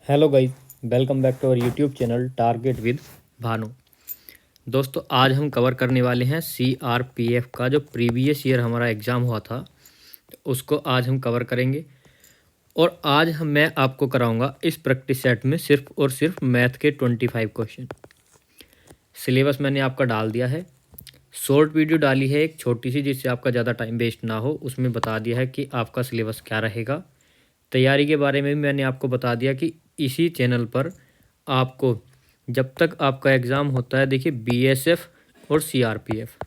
Hello guys, welcome back to our YouTube channel Target with Bhanu. दोस्तों, आज हम cover करने वाले हैं सीआरपीएफ का जो प्रीवियस ईयर हमारा एग्ज़ाम हुआ था, तो उसको आज हम कवर करेंगे। और आज मैं आपको कराऊंगा इस प्रैक्टिस सेट में सिर्फ और सिर्फ मैथ के 25 क्वेश्चन। सिलेबस मैंने आपका डाल दिया है, शॉर्ट वीडियो डाली है एक छोटी सी, जिससे आपका ज़्यादा टाइम वेस्ट ना हो। उसमें बता दिया है कि आपका सिलेबस क्या रहेगा। तैयारी के बारे में भी मैंने आपको बता दिया कि इसी चैनल पर आपको जब तक आपका एग्ज़ाम होता है, देखिए बीएसएफ और सीआरपीएफ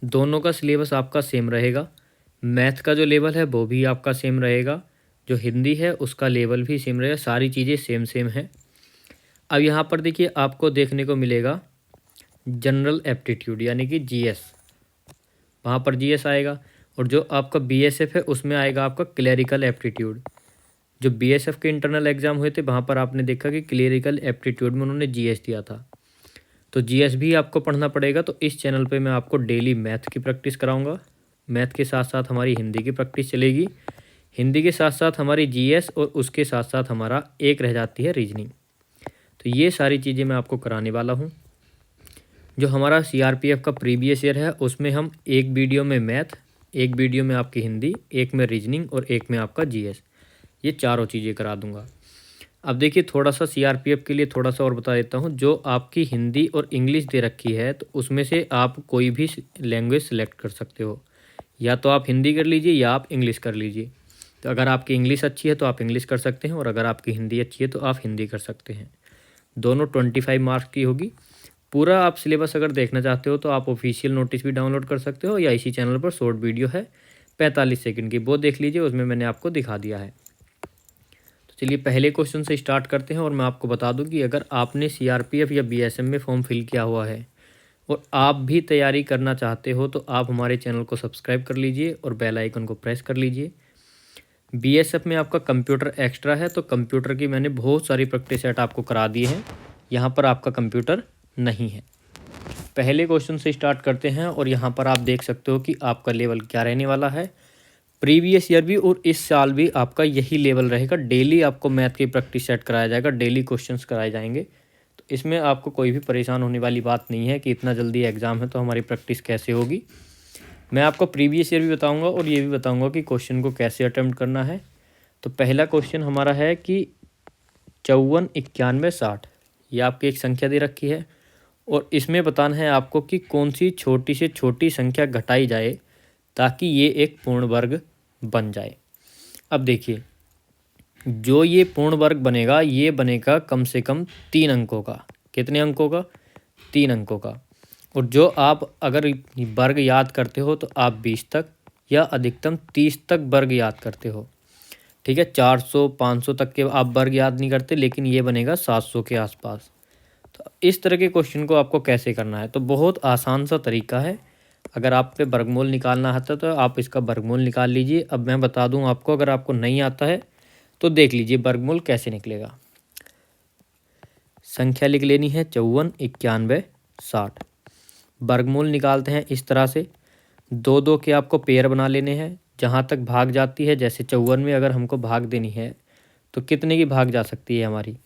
दोनों का सिलेबस आपका सेम रहेगा। मैथ का जो लेवल है वो भी आपका सेम रहेगा, जो हिंदी है उसका लेवल भी सेम रहेगा, सारी चीज़ें सेम सेम हैं। अब यहाँ पर देखिए आपको देखने को मिलेगा जनरल एप्टीट्यूड यानी कि जीएस, वहाँ पर जीएस आएगा। और जो आपका बीएसएफ है उसमें आएगा आपका क्लरिकल एप्टीट्यूड। जो बीएसएफ के इंटरनल एग्ज़ाम हुए थे वहाँ पर आपने देखा कि क्लरिकल एप्टीट्यूड में उन्होंने जीएस दिया था, तो जीएस भी आपको पढ़ना पड़ेगा। तो इस चैनल पे मैं आपको डेली मैथ की प्रैक्टिस कराऊंगा। मैथ के साथ साथ हमारी हिंदी की प्रैक्टिस चलेगी, हिंदी के साथ साथ हमारी जीएस, और उसके साथ साथ हमारा एक रह जाती है रीजनिंग। तो ये सारी चीज़ें मैं आपको कराने वाला हूँ। जो हमारा सीआरपीएफ का प्रीवियस ईयर है उसमें हम एक वीडियो में मैथ, एक वीडियो में आपकी हिंदी, एक में रीजनिंग और एक में आपका जीएस, ये चारों चीज़ें करा दूंगा। अब देखिए थोड़ा सा सीआरपीएफ के लिए थोड़ा सा और बता देता हूँ। जो आपकी हिंदी और इंग्लिश दे रखी है, तो उसमें से आप कोई भी लैंग्वेज सेलेक्ट कर सकते हो, या तो आप हिंदी कर लीजिए या आप इंग्लिश कर लीजिए। तो अगर आपकी इंग्लिश अच्छी है तो आप इंग्लिश कर सकते हैं, और अगर आपकी हिंदी अच्छी है तो आप हिंदी कर सकते हैं। दोनों 25 मार्क्स की होगी। पूरा आप सिलेबस अगर देखना चाहते हो तो आप ऑफिशियल नोटिस भी डाउनलोड कर सकते हो, या इसी चैनल पर शॉर्ट वीडियो है 45 सेकंड की, वो देख लीजिए, उसमें मैंने आपको दिखा दिया है। तो चलिए पहले क्वेश्चन से स्टार्ट करते हैं। और मैं आपको बता दूं कि अगर आपने सीआरपीएफ या बीएसएफ में फॉर्म फिल किया हुआ है और आप भी तैयारी करना चाहते हो, तो आप हमारे चैनल को सब्सक्राइब कर लीजिए और बेल आइकन को प्रेस कर लीजिए। बीएसएफ में आपका कंप्यूटर एक्स्ट्रा है, तो कंप्यूटर की मैंने बहुत सारी प्रैक्टिस सेट आपको करा दी है, यहाँ पर आपका कंप्यूटर नहीं है। पहले क्वेश्चन से स्टार्ट करते हैं, और यहाँ पर आप देख सकते हो कि आपका लेवल क्या रहने वाला है। प्रीवियस ईयर भी और इस साल भी आपका यही लेवल रहेगा। डेली आपको मैथ की प्रैक्टिस सेट कराया जाएगा, डेली क्वेश्चंस कराए जाएंगे। तो इसमें आपको कोई भी परेशान होने वाली बात नहीं है कि इतना जल्दी एग्ज़ाम है तो हमारी प्रैक्टिस कैसे होगी। मैं आपको प्रीवियस ईयर भी बताऊंगा और ये भी बताऊंगा कि क्वेश्चन को कैसे अटेम्प्ट करना है। तो पहला क्वेश्चन हमारा है कि 54, 91, 60, ये आपकी एक संख्या दे रखी है, और इसमें बताना है आपको कि कौन सी छोटी से छोटी संख्या घटाई जाए ताकि ये एक पूर्ण वर्ग बन जाए। अब देखिए, जो ये पूर्ण वर्ग बनेगा ये बनेगा कम से कम 3 अंकों का। कितने अंकों का? 3 अंकों का। और जो आप अगर वर्ग याद करते हो तो आप 20 तक या अधिकतम 30 तक वर्ग याद करते हो, ठीक है। 400 500 तक के आप वर्ग याद नहीं करते, लेकिन ये बनेगा 700 के आसपास। तो इस तरह के क्वेश्चन को आपको कैसे करना है, तो बहुत आसान सा तरीका है। अगर आप पे वर्गमूल निकालना आता है तो आप इसका वर्गमूल निकाल लीजिए। अब मैं बता दूं आपको, अगर आपको नहीं आता है तो देख लीजिए वर्गमूल कैसे निकलेगा। संख्या लिख लेनी है 54, 91, 60। वर्गमूल निकालते हैं इस तरह से, 2 के आपको पेयर बना लेने हैं। जहाँ तक भाग जाती है, जैसे 54 में अगर हमको भाग देनी है तो कितने की भाग जा सकती है हमारी?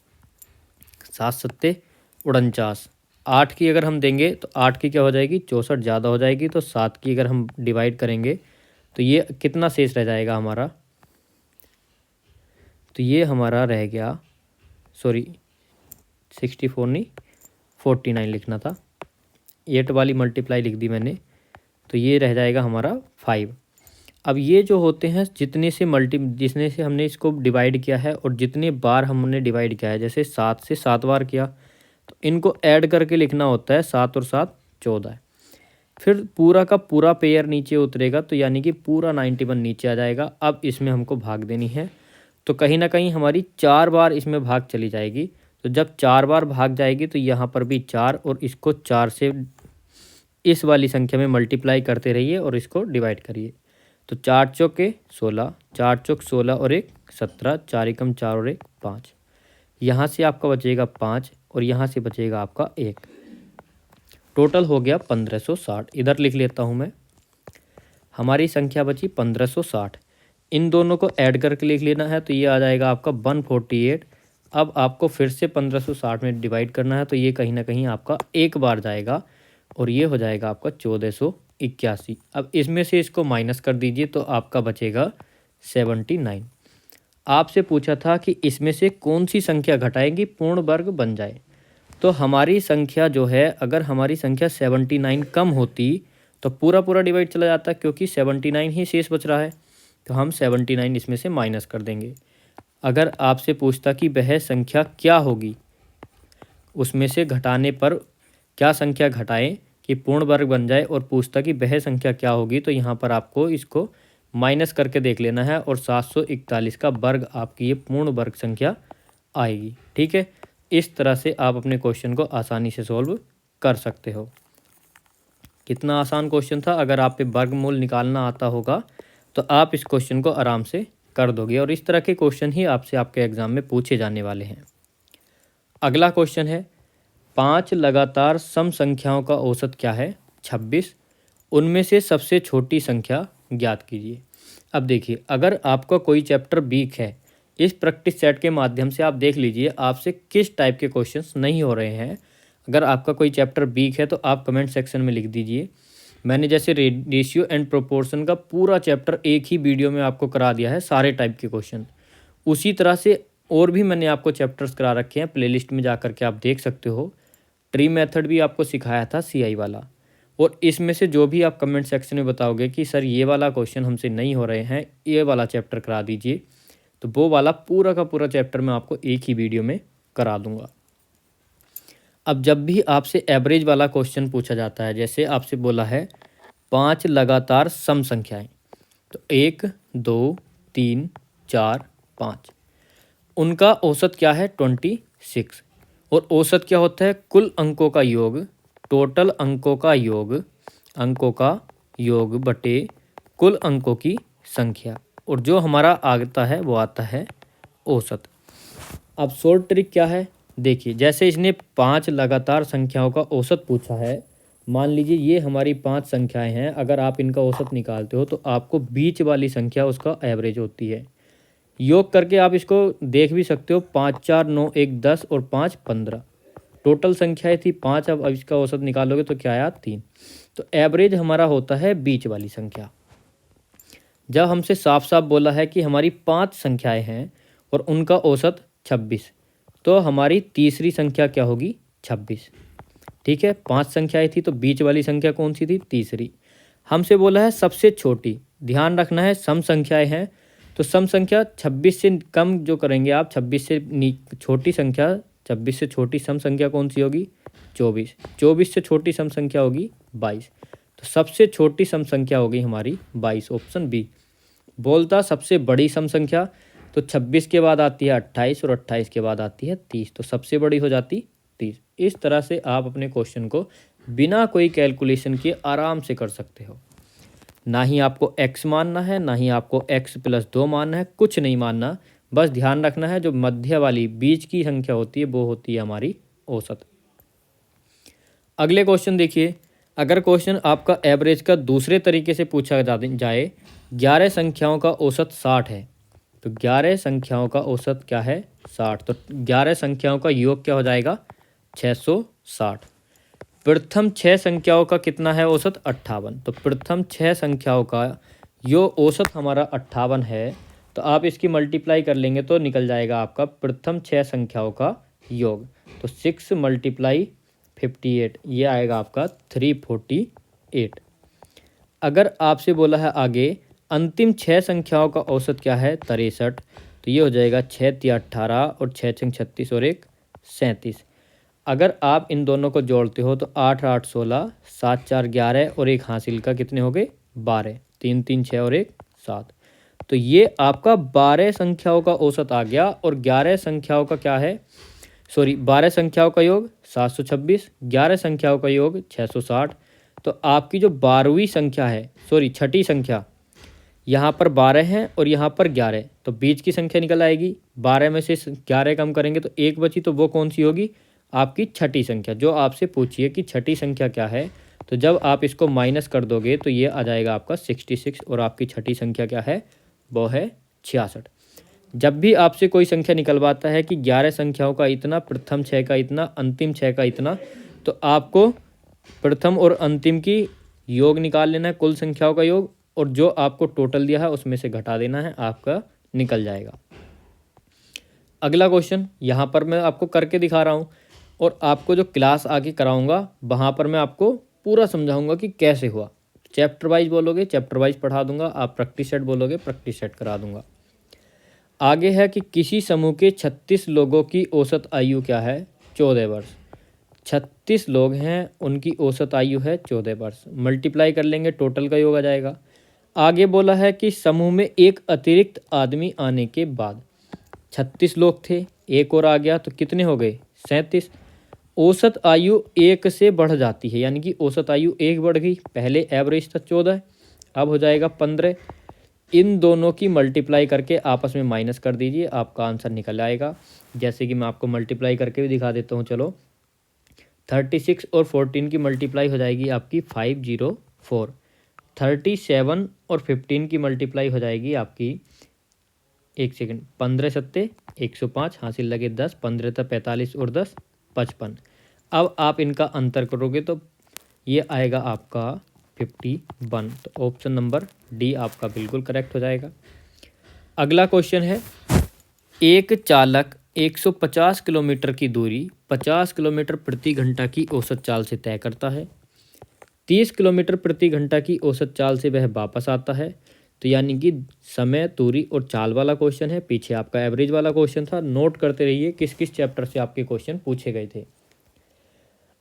7 सत्ते 49। 8 की अगर हम देंगे तो 8 की क्या हो जाएगी? 64 ज़्यादा हो जाएगी। तो 7 की अगर हम डिवाइड करेंगे तो ये कितना शेष रह जाएगा हमारा? तो ये हमारा रह गया, सॉरी 64 नहीं 49 लिखना था, 8 वाली मल्टीप्लाई लिख दी मैंने। तो ये रह जाएगा हमारा 5। अब ये जो होते हैं जितने से हमने इसको डिवाइड किया है और जितने बार हमने डिवाइड किया है, जैसे 7 से 7 बार किया, तो इनको ऐड करके लिखना होता है। 7 और 7 14। फिर पूरा का पूरा पेयर नीचे उतरेगा, तो यानी कि पूरा 91 नीचे आ जाएगा। अब इसमें हमको भाग देनी है, तो कहीं ना कहीं हमारी 4 बार इसमें भाग चली जाएगी। तो जब 4 बार भाग जाएगी तो यहाँ पर भी 4, और इसको 4 से इस वाली संख्या में मल्टीप्लाई करते रहिए और इसको डिवाइड करिए। तो 4 चौके 16, 4 चौक 16 और 1 17, 4 एकम 4 और 1 5। यहाँ से आपका बचेगा 5 और यहाँ से बचेगा आपका 1। टोटल हो गया 1560। इधर लिख लेता हूँ मैं, हमारी संख्या बची 1560। इन दोनों को ऐड करके लिख लेना है, तो ये आ जाएगा आपका 148। अब आपको फिर से 1560 में डिवाइड करना है, तो ये कहीं ना कहीं आपका एक बार जाएगा और ये हो जाएगा आपका 1481। अब इसमें से इसको माइनस कर दीजिए तो आपका बचेगा 79। आपसे पूछा था कि इसमें से कौन सी संख्या घटाएंगी पूर्ण वर्ग बन जाए। तो हमारी संख्या जो है, अगर हमारी संख्या 79 कम होती तो पूरा पूरा डिवाइड चला जाता, क्योंकि 79 ही शेष बच रहा है, तो हम 79 इसमें से माइनस कर देंगे। अगर आपसे पूछता कि वह संख्या क्या होगी, उसमें से घटाने पर क्या संख्या घटाएं कि पूर्ण वर्ग बन जाए, और पूछता कि वह संख्या क्या होगी, तो यहाँ पर आपको इसको माइनस करके देख लेना है और 741 का वर्ग आपकी ये पूर्ण वर्ग संख्या आएगी। ठीक है, इस तरह से आप अपने क्वेश्चन को आसानी से सॉल्व कर सकते हो। कितना आसान क्वेश्चन था। अगर आप पे वर्गमूल निकालना आता होगा तो आप इस क्वेश्चन को आराम से कर दोगे, और इस तरह के क्वेश्चन ही आपसे आपके एग्जाम में पूछे जाने वाले हैं। अगला क्वेश्चन है, 5 लगातार सम संख्याओं का औसत क्या है? 26। उनमें से सबसे छोटी संख्या ज्ञात कीजिए। अब देखिए, अगर आपका कोई चैप्टर वीक है, इस प्रैक्टिस सेट के माध्यम से आप देख लीजिए आपसे किस टाइप के क्वेश्चंस नहीं हो रहे हैं। अगर आपका कोई चैप्टर वीक है तो आप कमेंट सेक्शन में लिख दीजिए। मैंने जैसे रेशियो एंड प्रोपोर्शन का पूरा चैप्टर एक ही वीडियो में आपको करा दिया है, सारे टाइप के क्वेश्चन। उसी तरह से और भी मैंने आपको चैप्टर्स करा रखे हैं, प्लेलिस्ट में जा कर के आप देख सकते हो। ट्री मेथड भी आपको सिखाया था CI वाला। और इसमें से जो भी आप कमेंट सेक्शन में बताओगे कि सर ये वाला क्वेश्चन हमसे नहीं हो रहे हैं, ये वाला चैप्टर करा दीजिए, तो वो वाला पूरा का पूरा चैप्टर मैं आपको एक ही वीडियो में करा दूंगा। अब जब भी आपसे एवरेज वाला क्वेश्चन पूछा जाता है, जैसे आपसे बोला है 5 लगातार सम संख्याएं, तो 1 2 3 4 5, उनका औसत क्या है? 26। और औसत क्या होता है? कुल अंकों का योग, टोटल अंकों का योग बटे कुल अंकों की संख्या, और जो हमारा आता है वो आता है औसत। अब शॉर्ट ट्रिक क्या है? देखिए, जैसे इसने 5 लगातार संख्याओं का औसत पूछा है, मान लीजिए ये हमारी 5 संख्याएं हैं, अगर आप इनका औसत निकालते हो तो आपको बीच वाली संख्या उसका एवरेज होती है। योग करके आप इसको देख भी सकते हो, 5 4 9 1 10 और 5 15, टोटल संख्याएं थी 5। अब इसका औसत निकालोगे तो क्या आया? 3। तो एवरेज हमारा होता है बीच वाली संख्या। जब हमसे साफ साफ बोला है कि हमारी 5 संख्याएं हैं और उनका औसत 26, तो हमारी तीसरी संख्या क्या होगी? 26। ठीक है, 5 संख्याएं थी तो बीच वाली संख्या कौन सी थी? तीसरी। हमसे बोला है सबसे छोटी, ध्यान रखना है सम संख्याएं हैं, तो सम संख्या 26 से कम जो करेंगे आप, 26 से छोटी संख्या, 26 से छोटी सम संख्या कौन सी होगी? 24। 24 से छोटी सम संख्या होगी 22। तो सबसे छोटी सम संख्या होगी हमारी 22, ऑप्शन बी। बोलता सबसे बड़ी सम संख्या, तो 26 के बाद आती है 28 और 28 के बाद आती है 30, तो सबसे बड़ी हो जाती 30। इस तरह से आप अपने क्वेश्चन को बिना कोई कैलकुलेशन किए आराम से कर सकते हो। ना ही आपको x मानना है, ना ही आपको x+2 मानना है, कुछ नहीं मानना। बस ध्यान रखना है जो मध्य वाली बीच की संख्या होती है वो होती है हमारी औसत। अगले क्वेश्चन देखिए, अगर क्वेश्चन आपका एवरेज का दूसरे तरीके से पूछा जाए, 11 संख्याओं का औसत 60 है, तो 11 संख्याओं का औसत क्या है? 60। तो 11 संख्याओं का योग क्या हो जाएगा? 660। प्रथम 6 संख्याओं का कितना है औसत? 58। तो प्रथम 6 संख्याओं का यो औसत हमारा 58 है, तो आप इसकी मल्टीप्लाई कर लेंगे तो निकल जाएगा आपका प्रथम 6 संख्याओं का योग। तो 6 × 58, ये आएगा आपका 348। अगर आपसे बोला है आगे अंतिम 6 संख्याओं का औसत क्या है? 63। तो ये हो जाएगा 6 × 18 और 6 × 36 और 1 37। अगर आप इन दोनों को जोड़ते हो तो 8 8 16, 7 4 11 और 1 हासिल का कितने हो गए? 12। 3 3 6 और 1 7। तो ये आपका 12 संख्याओं का औसत आ गया, और 11 संख्याओं का क्या है? 12 संख्याओं का योग 726, 11 संख्याओं का योग 660। तो आपकी जो 12वीं संख्या है, छठी संख्या, यहाँ पर 12 है और यहाँ पर 11, तो बीच की संख्या निकल आएगी। 12 में से 11 कम करेंगे तो 1 बची, तो वो कौन सी होगी? आपकी छठी संख्या। जो आपसे पूछिए कि छठी संख्या क्या है, तो जब आप इसको माइनस कर दोगे तो ये आ जाएगा आपका 66, और आपकी छठी संख्या क्या है? वो है 66। जब भी आपसे कोई संख्या निकलवाता है कि 11 संख्याओं का इतना, प्रथम 6 का इतना, अंतिम 6 का इतना, तो आपको प्रथम और अंतिम की योग निकाल लेना है, कुल संख्याओं का योग, और जो आपको टोटल दिया है उसमें से घटा देना है, आपका निकल जाएगा। अगला क्वेश्चन यहाँ पर मैं आपको करके दिखा रहा हूँ, और आपको जो क्लास आगे कराऊंगा वहाँ पर मैं आपको पूरा समझाऊंगा कि कैसे हुआ। चैप्टर वाइज बोलोगे चैप्टर वाइज पढ़ा दूंगा, आप प्रैक्टिस सेट बोलोगे प्रैक्टिस सेट करा दूंगा। आगे है कि किसी समूह के 36 लोगों की औसत आयु क्या है? 14 वर्ष। 36 लोग हैं, उनकी औसत आयु है 14 वर्ष। मल्टीप्लाई कर लेंगे, टोटल का योग आ जाएगा। आगे बोला है कि समूह में एक अतिरिक्त आदमी आने के बाद 36 लोग थे, एक और आ गया तो कितने हो गए? 37। औसत आयु एक से बढ़ जाती है, यानी कि औसत आयु एक बढ़ गई। पहले एवरेज था 14, अब हो जाएगा 15। इन दोनों की मल्टीप्लाई करके आपस में माइनस कर दीजिए, आपका आंसर निकल आएगा। जैसे कि मैं आपको मल्टीप्लाई करके भी दिखा देता हूँ। चलो, 36 और 14 की मल्टीप्लाई हो जाएगी आपकी 504। 37 और 15 की मल्टीप्लाई हो जाएगी आपकी, एक सेकंड, 15 सत्ते 105, हासिल लगे 10, 15 था 45 और 10 55। अब आप इनका अंतर करोगे तो ये आएगा आपका 51। तो ऑप्शन नंबर डी आपका बिल्कुल करेक्ट हो जाएगा। अगला क्वेश्चन है, एक चालक 150 किलोमीटर की दूरी 50 किलोमीटर प्रति घंटा की औसत चाल से तय करता है। 30 किलोमीटर प्रति घंटा की औसत चाल से वह वापस आता है। तो यानी कि समय, दूरी और चाल वाला क्वेश्चन है। पीछे आपका एवरेज वाला क्वेश्चन था। नोट करते रहिए किस किस चैप्टर से आपके क्वेश्चन पूछे गए थे।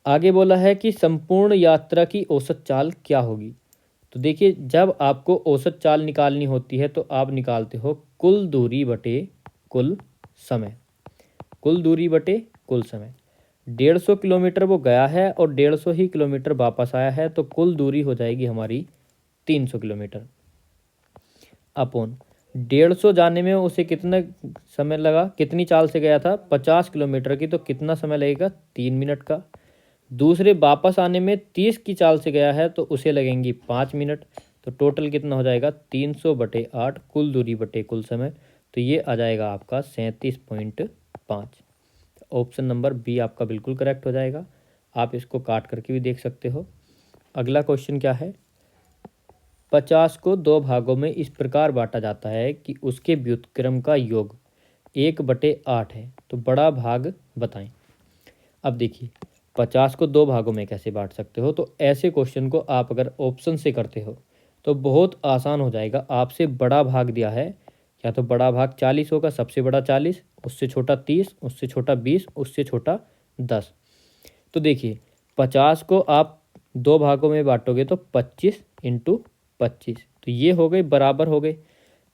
आगे बोला है कि संपूर्ण यात्रा की औसत चाल क्या होगी? तो देखिए, जब आपको औसत चाल निकालनी होती है तो आप निकालते हो कुल दूरी बटे कुल समय। कुल दूरी बटे कुल समय। 150 किलोमीटर वो गया है और 150 ही किलोमीटर वापस आया है, तो कुल दूरी हो जाएगी हमारी 300 किलोमीटर। अपॉन 150 जाने में उसे कितना समय लगा, कितनी चाल से गया था? 50 किलोमीटर की, तो कितना समय लगेगा? 3 मिनट का। दूसरे वापस आने में 30 की चाल से गया है तो उसे लगेंगी 5 मिनट। तो टोटल कितना हो जाएगा? 300 बटे 8, कुल दूरी बटे कुल समय। तो ये आ जाएगा आपका 37.5। ऑप्शन नंबर बी आपका बिल्कुल करेक्ट हो जाएगा। आप इसको काट करके भी देख सकते हो। अगला क्वेश्चन क्या है? 50 को 2 भागों में इस प्रकार बांटा जाता है कि उसके व्युत्क्रम का योग 1/8 है, तो बड़ा भाग बताएं। अब देखिए, 50 को 2 भागों में कैसे बांट सकते हो? तो ऐसे क्वेश्चन को आप अगर ऑप्शन से करते हो तो बहुत आसान हो जाएगा। आपसे बड़ा भाग दिया है, या तो बड़ा भाग 40 होगा, सबसे बड़ा 40, उससे छोटा 30, उससे छोटा 20, उससे छोटा 10। तो देखिए, 50 को आप 2 भागों में बांटोगे तो 25 × 25, तो ये हो गए, बराबर हो गए।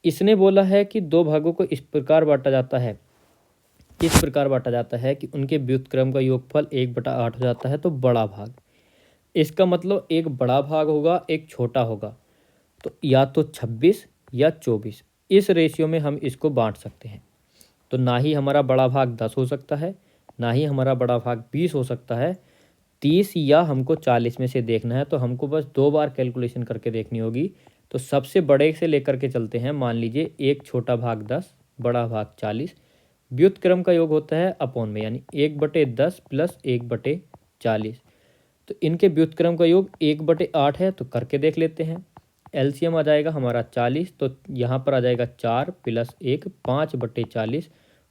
इसने बोला है कि 2 भागों को इस प्रकार बांटा जाता है, किस प्रकार बांटा जाता है कि उनके व्युत्क्रम का योगफल 1/8 हो जाता है, तो बड़ा भाग। इसका मतलब एक बड़ा भाग होगा, एक छोटा होगा, तो या तो 26 या 24, इस रेशियो में हम इसको बांट सकते हैं। तो ना ही हमारा बड़ा भाग 10 हो सकता है, ना ही हमारा बड़ा भाग 20 हो सकता है, 30 या हमको 40 में से देखना है। तो हमको बस 2 बार कैलकुलेशन करके देखनी होगी। तो सबसे बड़े से लेकर के चलते हैं। मान लीजिए एक छोटा भाग 10, बड़ा भाग 40। व्युत्क्रम का योग होता है अपॉन में, यानी 1/10 प्लस 1/40। तो इनके व्युत्क्रम का योग 1/8 है, तो करके देख लेते हैं। एलसीएम आ जाएगा हमारा 40, तो यहाँ पर आ जाएगा 4 + 1, 5/40।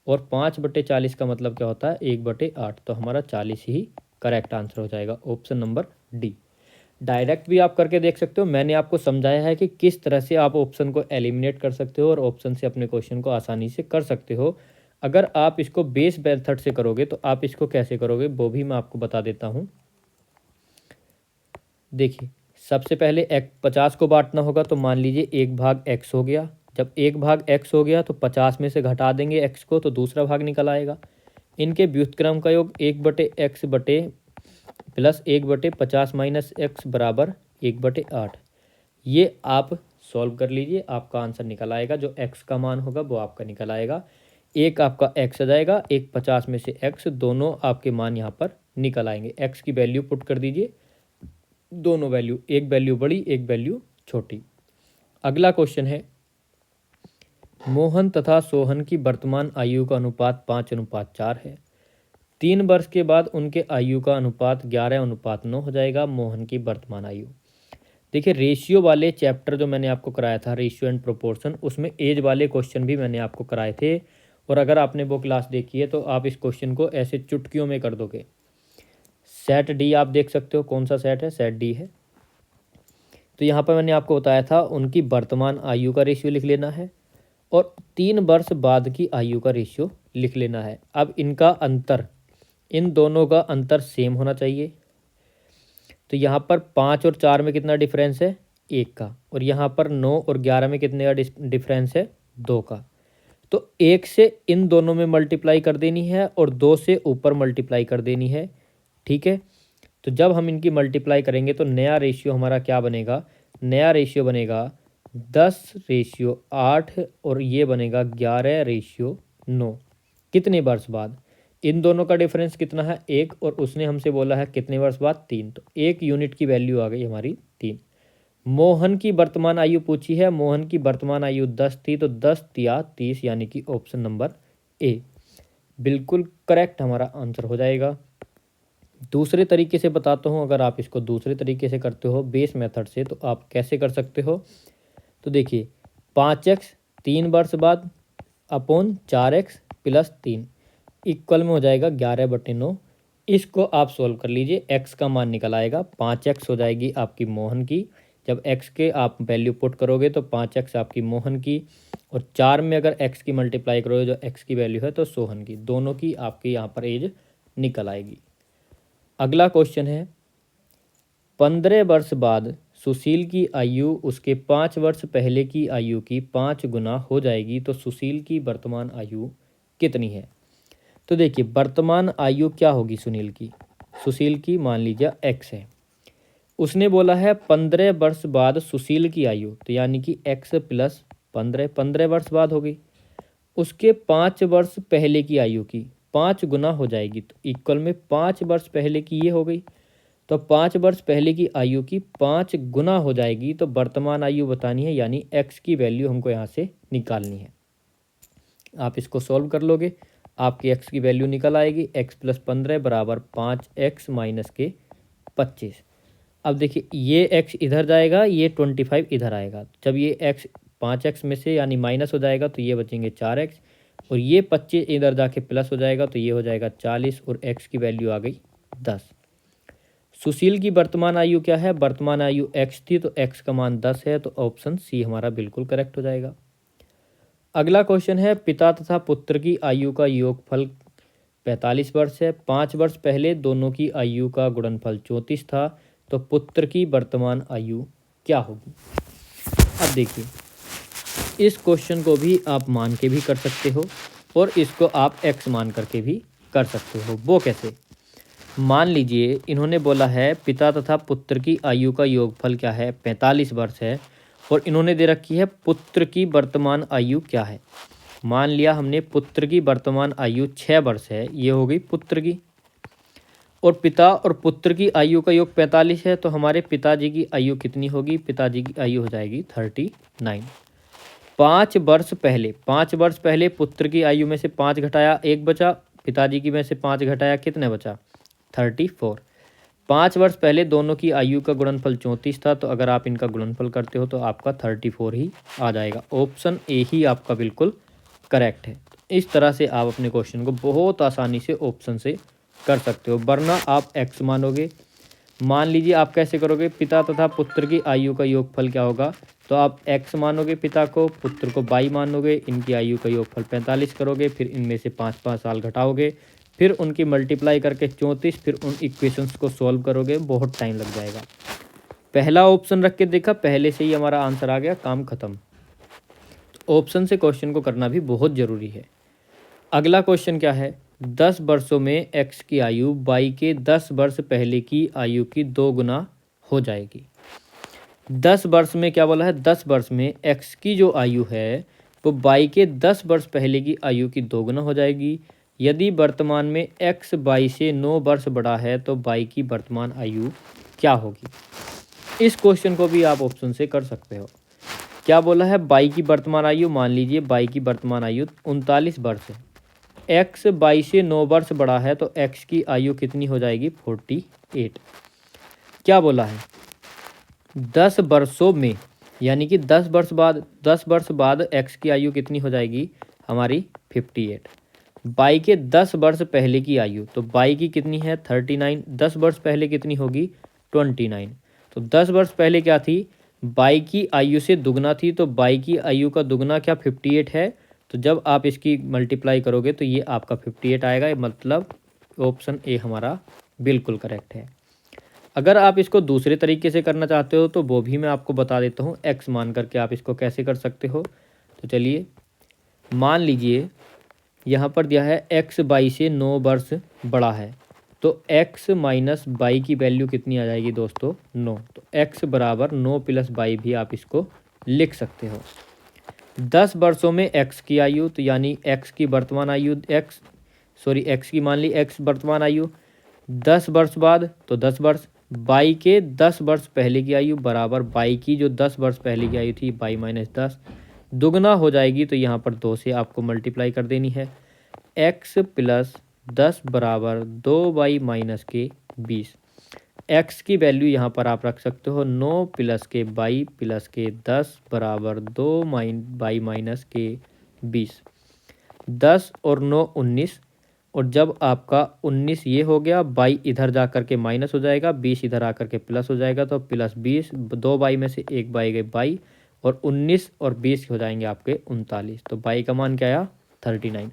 और 5/40 का मतलब क्या होता है? 1/8। तो हमारा 40 ही करेक्ट आंसर हो जाएगा, ऑप्शन नंबर डी। डायरेक्ट भी आप करके देख सकते हो। मैंने आपको समझाया है कि किस तरह से आप ऑप्शन को एलिमिनेट कर सकते हो और ऑप्शन से अपने क्वेश्चन को आसानी से कर सकते हो। अगर आप इसको बेस मेथड से करोगे तो आप इसको कैसे करोगे वो भी मैं आपको बता देता हूँ। देखिए, सबसे पहले 50 को बांटना होगा, तो मान लीजिए 1 भाग x हो गया। जब 1 भाग x हो गया तो 50 में से घटा देंगे x को, तो दूसरा भाग निकल आएगा। इनके व्युत्क्रम का योग 1/x प्लस 1/50 माइनस x बराबर 1/8। ये आप सॉल्व कर लीजिए, आपका आंसर निकल आएगा। जो x का मान होगा वो आपका निकल आएगा। एक आपका x आ जाएगा, एक 50 में से x, दोनों आपके मान यहाँ पर निकल आएंगे। x की वैल्यू पुट कर दीजिए, दोनों वैल्यू, एक वैल्यू बड़ी एक वैल्यू छोटी। अगला क्वेश्चन है, मोहन तथा सोहन की वर्तमान आयु का अनुपात 5:4 है। 3 वर्ष के बाद उनके आयु का अनुपात 11:9 हो जाएगा। मोहन की वर्तमान आयु। देखिए रेशियो वाले चैप्टर जो मैंने आपको कराया था, रेशियो एंड प्रोपोर्शन, उसमें एज वाले क्वेश्चन भी मैंने आपको कराए थे। और अगर आपने वो क्लास देखी है तो आप इस क्वेश्चन को ऐसे चुटकियों में कर दोगे। सेट डी आप देख सकते हो, कौन सा सेट है, सेट डी है। तो यहाँ पर मैंने आपको बताया था उनकी वर्तमान आयु का रेशियो लिख लेना है और 3 वर्ष बाद की आयु का रेशियो लिख लेना है। अब इनका अंतर, इन दोनों का अंतर सेम होना चाहिए। तो यहाँ पर 5 और 4 में कितना डिफरेंस है, 1 का। और यहाँ पर 9 और 11 में कितने का डिफरेंस है, 2 का। तो 1 से इन दोनों में मल्टीप्लाई कर देनी है और 2 से ऊपर मल्टीप्लाई कर देनी है। ठीक है, तो जब हम इनकी मल्टीप्लाई करेंगे तो नया रेशियो हमारा क्या बनेगा, नया रेशियो बनेगा 10:8 और ये बनेगा 11:9। कितने वर्ष बाद, इन दोनों का डिफरेंस कितना है, 1, और उसने हमसे बोला है कितने वर्ष बाद, 3। तो 1 यूनिट की वैल्यू आ गई हमारी 3। मोहन की वर्तमान आयु पूछी है, मोहन की वर्तमान आयु 10 थी, तो 10 या 30 यानी कि ऑप्शन नंबर ए बिल्कुल करेक्ट हमारा आंसर हो जाएगा। दूसरे तरीके से बताता हूँ, अगर आप इसको दूसरे तरीके से करते हो बेस मेथड से, तो आप कैसे कर सकते हो। तो देखिए 5x 3 वर्ष बाद अपॉन 4x + 3 इक्वल में हो जाएगा 11/9। इसको आप सोल्व कर लीजिए, x का मान निकल आएगा। 5x हो जाएगी आपकी मोहन की, जब x के आप वैल्यू पुट करोगे तो 5x आपकी मोहन की, और 4 में अगर x की मल्टीप्लाई करोगे जो x की वैल्यू है तो सोहन की, दोनों की आपकी यहाँ पर एज निकल आएगी। अगला क्वेश्चन है, 15 वर्ष बाद सुशील की आयु उसके 5 वर्ष पहले की आयु की 5 गुना हो जाएगी, तो सुशील की वर्तमान आयु कितनी है। तो देखिए वर्तमान आयु क्या होगी सुनील की, सुशील की मान लीजिए x है, उसने बोला है 15 वर्ष बाद सुशील की आयु, तो यानी कि x + 15 वर्ष बाद होगी। उसके 5 वर्ष पहले की आयु की 5 गुना हो जाएगी, तो इक्वल में 5 वर्ष पहले की ये हो गई, तो 5 वर्ष पहले की आयु की 5 गुना हो जाएगी, तो वर्तमान आयु बतानी है, यानी x की वैल्यू हमको यहाँ से निकालनी है। आप इसको सॉल्व कर लोगे, आपकी x की वैल्यू निकल आएगी, x + 15 बराबर 5x - 25। अब देखिए ये x इधर जाएगा, ये 25 इधर आएगा। जब ये x 5x में से यानी माइनस हो जाएगा तो ये बचेंगे 4x, और ये 25 इधर जाके प्लस हो जाएगा तो ये हो जाएगा 40, और x की वैल्यू आ गई 10। सुशील की वर्तमान आयु क्या है, वर्तमान आयु x थी, तो x का मान 10 है, तो ऑप्शन सी हमारा बिल्कुल करेक्ट हो जाएगा। अगला क्वेश्चन है, पिता तथा पुत्र की आयु का योगफल 45 वर्ष है। 5 वर्ष पहले दोनों की आयु का गुणनफल 34 था, तो पुत्र की वर्तमान आयु क्या होगी। अब देखिए इस क्वेश्चन को भी आप मान के भी कर सकते हो और इसको आप x मान करके भी कर सकते हो। वो कैसे, मान लीजिए इन्होंने बोला है पिता तथा पुत्र की आयु का योगफल क्या है, 45 वर्ष है, और इन्होंने दे रखी है पुत्र की वर्तमान आयु क्या है। मान लिया हमने पुत्र की वर्तमान आयु 6 वर्ष है, ये हो गई पुत्र की, और पिता और पुत्र की आयु का योग 45 है, तो हमारे पिताजी की आयु कितनी होगी, पिताजी की आयु हो जाएगी 39। 5 वर्ष पहले पुत्र की आयु में से 5 घटाया 1 बचा, पिताजी की में से 5 घटाया कितने बचा, 34। 5 वर्ष पहले दोनों की आयु का गुणनफल 34 था, तो अगर आप इनका गुणनफल करते हो तो आपका 34 ही आ जाएगा। ऑप्शन ए ही आपका बिल्कुल करेक्ट है। इस तरह से आप अपने क्वेश्चन को बहुत आसानी से ऑप्शन से कर सकते हो, वरना आप x मानोगे। मान लीजिए आप कैसे करोगे, पिता तथा पुत्र की आयु का योगफल क्या होगा, तो आप x मानोगे पिता को, पुत्र को y मानोगे, इनकी आयु का योगफल 45 करोगे, फिर इनमें से 5-5 साल घटाओगे, फिर उनकी मल्टीप्लाई करके 34, फिर उन इक्वेशंस को सॉल्व करोगे, बहुत टाइम लग जाएगा। पहला ऑप्शन रख के देखा, पहले से ही हमारा आंसर आ गया, काम खत्म। ऑप्शन से क्वेश्चन को करना भी बहुत ज़रूरी है। अगला क्वेश्चन क्या है, 10 वर्षों में x की आयु y के 10 वर्ष पहले की आयु की 2 गुना हो जाएगी। 10 वर्ष में क्या बोला है, 10 वर्ष में x की जो आयु है वो y के 10 वर्ष पहले की आयु की 2 गुना हो जाएगी। यदि वर्तमान में x y से 9 वर्ष बड़ा है तो y की वर्तमान आयु क्या होगी। इस क्वेश्चन को भी आप ऑप्शन से कर सकते हो। क्या बोला है, बाई की वर्तमान आयु, मान लीजिए बाई की वर्तमान आयु 39 वर्ष है। एक्स बाई से 9 वर्ष बड़ा है तो एक्स की आयु कितनी हो जाएगी, 48। क्या बोला है, 10 वर्षों में, यानी कि 10 वर्ष बाद एक्स की आयु कितनी हो जाएगी हमारी 58। बाई के 10 वर्ष पहले की आयु, तो बाई की कितनी है 39, 10 वर्ष पहले कितनी होगी 29। तो 10 वर्ष पहले क्या थी, बाई की आयु से दुगना थी, तो बाई की आयु का दुगना क्या 58 है। तो जब आप इसकी मल्टीप्लाई करोगे तो ये आपका 58 आएगा, मतलब ऑप्शन ए हमारा बिल्कुल करेक्ट है। अगर आप इसको दूसरे तरीके से करना चाहते हो तो वो भी मैं आपको बता देता हूँ, एक्स मान करके आप इसको कैसे कर सकते हो। तो चलिए मान लीजिए यहाँ पर दिया है एक्स बाई से 9 वर्ष बड़ा है, तो एक्स माइनस बाई की वैल्यू कितनी आ जाएगी दोस्तों 9। तो एक्स बराबर 9 प्लस बाई भी आप इसको लिख सकते हो। 10 वर्षों में एक्स की आयु, तो यानी एक्स की वर्तमान आयु एक्स की मान ली एक्स वर्तमान आयु 10 वर्ष बाद, तो 10 वर्ष, बाई के 10 वर्ष पहले की आयु बराबर बाई की जो 10 वर्ष पहले की आयु थी बाई माइनस 10, दुगना हो जाएगी तो यहाँ पर 2 से आपको मल्टीप्लाई कर देनी है। एक्स प्लस 10 बराबर 2 बाई माइनस के 20। एक्स की वैल्यू यहाँ पर आप रख सकते हो 9 प्लस के बाई प्लस के 10 बराबर 2 बाई माइनस के 20। 10 और 9 19, और जब आपका 19 ये हो गया, बाई इधर जा कर के माइनस हो जाएगा, 20 इधर आकर के प्लस हो जाएगा, तो प्लस 20, 2 बाई में से 1 बाई गई बाई, और 19 और 20 हो जाएंगे आपके 39। तो बाई का मान क्या आया 39।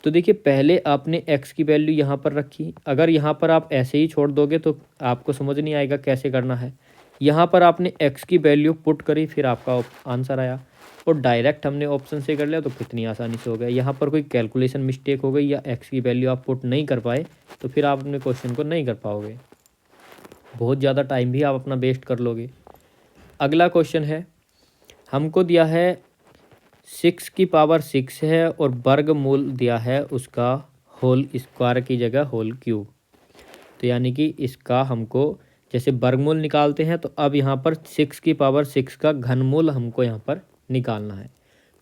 तो देखिए पहले आपने x की वैल्यू यहाँ पर रखी, अगर यहाँ पर आप ऐसे ही छोड़ दोगे तो आपको समझ नहीं आएगा कैसे करना है। यहाँ पर आपने x की वैल्यू पुट करी, फिर आपका आंसर आया, और डायरेक्ट हमने ऑप्शन से कर लिया तो कितनी आसानी से हो गया। यहाँ पर कोई कैलकुलेशन मिस्टेक हो गई या x की वैल्यू आप पुट नहीं कर पाए तो फिर आप अपने क्वेश्चन को नहीं कर पाओगे, बहुत ज़्यादा टाइम भी आप अपना वेस्ट कर लोगे। अगला क्वेश्चन है, हमको दिया है 6 की पावर 6 है और वर्गमूल दिया है उसका होल स्क्वायर की जगह होल क्यूब। तो यानी कि इसका हमको जैसे वर्गमूल निकालते हैं, तो अब यहाँ पर 6 की पावर 6 का घनमूल हमको यहाँ पर निकालना है।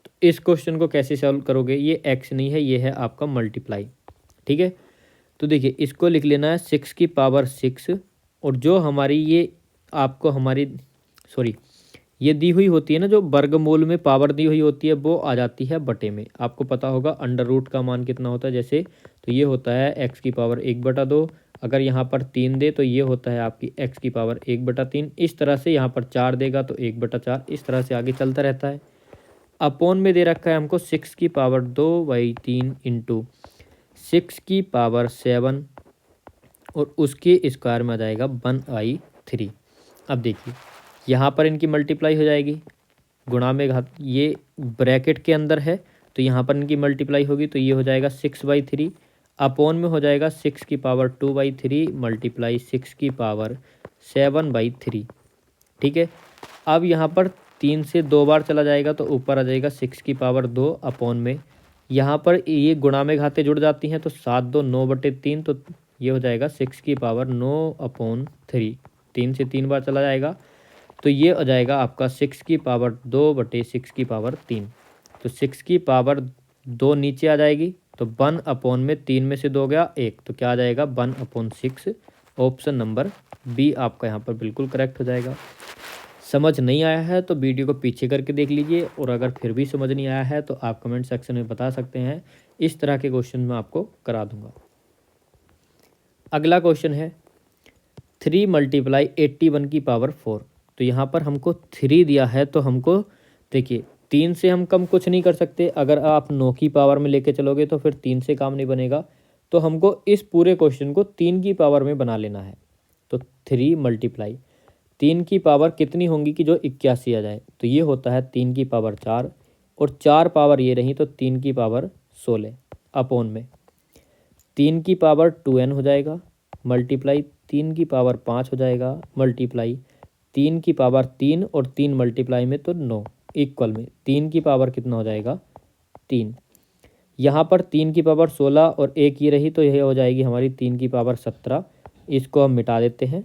तो इस क्वेश्चन को कैसे सॉल्व करोगे, ये एक्स नहीं है, ये है आपका मल्टीप्लाई। ठीक है, तो देखिए इसको लिख लेना है 6 की पावर 6, और जो हमारी ये आपको हमारी ये दी हुई होती है ना, जो वर्गमूल में पावर दी हुई होती है वो आ जाती है बटे में। आपको पता होगा अंडर रूट का मान कितना होता है, जैसे तो ये होता है x की पावर 1/2, अगर यहाँ पर 3 दे तो ये होता है आपकी x की पावर 1/3, इस तरह से यहाँ पर 4 देगा तो 1/4, इस तरह से आगे चलता रहता है। अपोन में दे रखा है हमको 6 की पावर 2/3 इंटू 6 की पावर 7, और उसके स्क्वायर में आ जाएगा 1/3। अब देखिए यहाँ पर इनकी मल्टीप्लाई हो जाएगी, गुणा में घात, ये ब्रैकेट के अंदर है तो यहाँ पर इनकी मल्टीप्लाई होगी, तो ये हो जाएगा 6/3, अपोन में हो जाएगा 6 की पावर 2/3 मल्टीप्लाई 6 की पावर 7/3। ठीक है, अब यहाँ पर 3 से 2 बार चला जाएगा तो ऊपर आ जाएगा 6 की पावर 2 अपोन में, यहाँ पर ये गुणा में घातें जुड़ जाती हैं तो 7 2 9/3, तो ये हो जाएगा 6 की पावर 9/3, 3 से 3 बार चला जाएगा तो ये हो जाएगा आपका 6 की पावर 2/6 की पावर 3। तो 6 की पावर 2 नीचे आ जाएगी, तो 1 में 3 में से 2 गया 1, तो क्या आ जाएगा 1/6। ऑप्शन नंबर बी आपका यहाँ पर बिल्कुल करेक्ट हो जाएगा। समझ नहीं आया है तो वीडियो को पीछे करके देख लीजिए, और अगर फिर भी समझ नहीं आया है तो आप कमेंट सेक्शन में बता सकते हैं, इस तरह के क्वेश्चन मैं आपको करा दूंगा। अगला क्वेश्चन है 3 × 81 की पावर 4। तो यहाँ पर हमको 3 दिया है, तो हमको देखिए 3 से हम कम कुछ नहीं कर सकते, अगर आप 9 की पावर में लेके चलोगे तो फिर 3 से काम नहीं बनेगा, तो हमको इस पूरे क्वेश्चन को 3 की पावर में बना लेना है। तो 3 × 3 की पावर कितनी होंगी कि जो 81 आ जाए, तो ये होता है 3 की पावर 4, और 4 पावर ये रही तो 3 की पावर 16 अपोन में 3 की पावर 2n हो जाएगा, मल्टीप्लाई 3 की पावर 5 हो जाएगा, मल्टीप्लाई 3 की पावर 3 और 3 मल्टीप्लाई में तो 9 इक्वल में 3 की पावर कितना हो जाएगा 3। यहाँ पर 3 की पावर 16 और 1 ये रही तो यह हो जाएगी हमारी 3 की पावर 17, इसको हम मिटा देते हैं,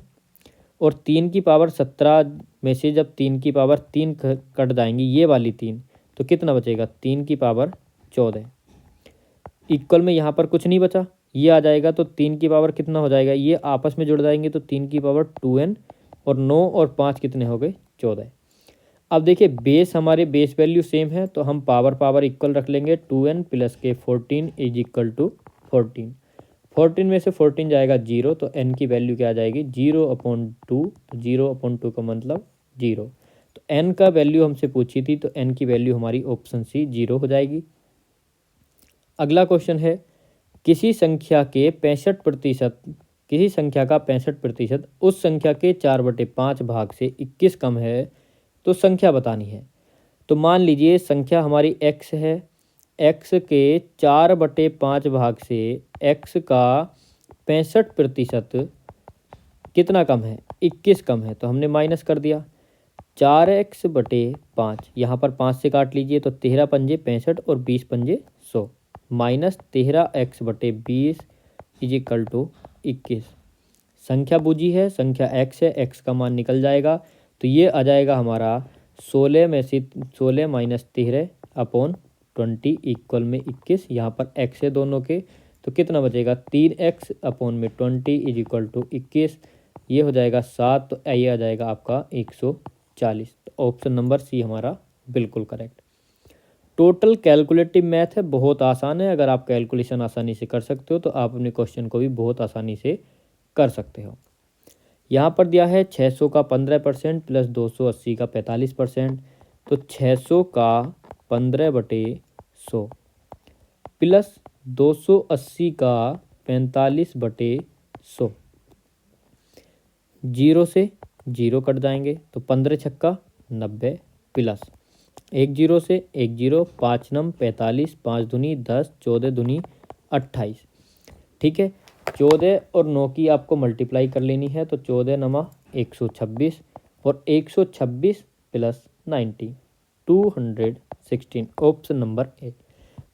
और 3 की पावर 17 में से जब 3 की पावर 3 कट जाएंगी ये वाली 3, तो कितना बचेगा 3 की पावर 14। इक्वल में यहाँ पर कुछ नहीं बचा, ये आ जाएगा तो 3 की पावर कितना हो जाएगा, ये आपस में जुड़ जाएंगे तो 3 की पावर 2n और 9 और 5 कितने हो गए 14। अब देखिए बेस हमारे बेस वैल्यू सेम है तो हम पावर इक्वल रख लेंगे 2n प्लस के 14 इज इक्वल टू 14। 14 में से 14 जाएगा 0 तो n की वैल्यू क्या आ जाएगी 0/2। 0/2 का मतलब 0। तो n का वैल्यू हमसे पूछी थी तो n की वैल्यू हमारी ऑप्शन सी 0 हो जाएगी। अगला क्वेश्चन है किसी संख्या का 65% उस संख्या के 4/5 भाग से 21 कम है तो संख्या बतानी है। तो मान लीजिए संख्या हमारी x है, x के 4/5 भाग से x का 65% कितना कम है 21 कम है, तो हमने माइनस कर दिया 4x/5, यहाँ पर 5 से काट लीजिए तो 13 पंजे 65 और 20 पंजे 100 minus 13x/20 is equal to 21। संख्या बूझी है, संख्या x है, x का मान निकल जाएगा तो ये आ जाएगा हमारा 16 में से 16 माइनस 13/20 इक्वल में 21। यहाँ पर x है दोनों के तो कितना बचेगा 3x/20 इज इक्वल टू 21, ये हो जाएगा 7 तो ये आ जाएगा आपका 140। तो ऑप्शन नंबर सी हमारा बिल्कुल करेक्ट। टोटल कैलकुलेटिव मैथ है, बहुत आसान है, अगर आप कैलकुलेशन आसानी से कर सकते हो तो आप अपने क्वेश्चन को भी बहुत आसानी से कर सकते हो। यहाँ पर दिया है 600 का 15% प्लस 280 का 45%, तो 600 का 15/100 प्लस 280 का 45/100, 0 से 0 कट जाएंगे तो 15 छक्का 90 प्लस 1 0 से 1 0, 5 नम 45, 5 दूनी 10, 14 दूनी 28। ठीक है, 14 और 9 की आपको मल्टीप्लाई कर लेनी है तो 14 नमा 126 और 126 प्लस 90 216, ऑप्शन नंबर ए।